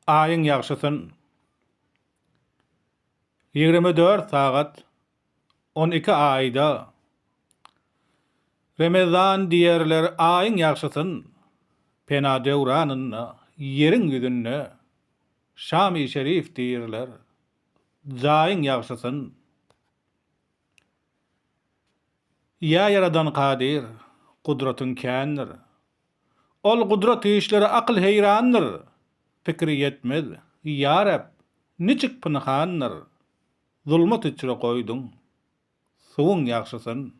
Aýyň ýagşysyn. 24 sagat 12 aýda. Ramazan diýerler aýyň ýagşysyn. Pena döwranyna, ýeriň ýüzünde. Şam-y şerif diýerler. Jaýyň ýagşysyn. Ya yaradan kadir, kudratın kändir. Ol kudrat işleri akıl heyrandır. Fikri yetmez. Ya Rab, niçik pınhandır. Zulmat içire koydun. Suwun ýagşysyn.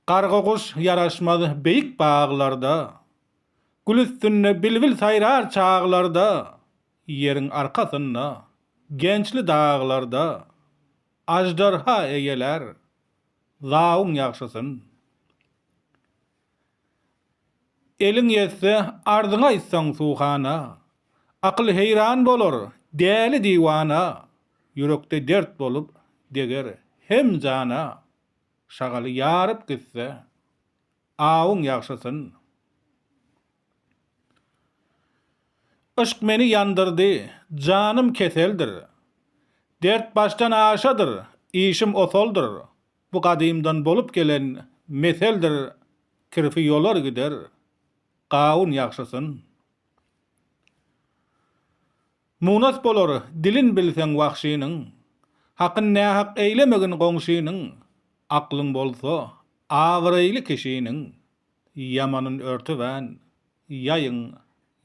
Garga kuş yaraşmaz beýik baglarda. Gül üstünde bilbil sayrar çağlarda. Yerin arkasynda, gençli dağlarda. Ajdarha egeler. Zawun ýagşysyn. Eliň ýetse ardyňa issaň suhana. Akıl heyran bolar, däli diwana. Yürekde dert bolup deger hem jana. Şagaly ýaryp gitse awuň ýagşysyn. Aşk meni yandırdy, janym keseldir. Dert baştan aşadyr, işim osoldur. Bu gadymdan bolup gelen meseldir. Kirfi ýolar gider, gawun ýagşysyn. Munas bolar, dilin bilseň wagşynyň. Hakyn nähak eýlemegin goňşynyň. Aklyň bolsa, agyryly kişiniň. Ýamanyň örtübän, ýaýyň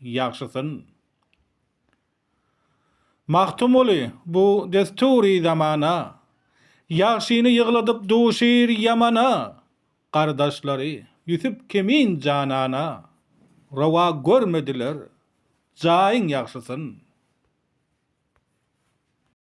ýagşysyn. Mahtum oli bu desturi zamana. Ýagşyny ýygladyp duşyr ýamana. Gardaşlary ýüsüp kemin janana. Rawa görmediler. Jaýyň ýagşysyn.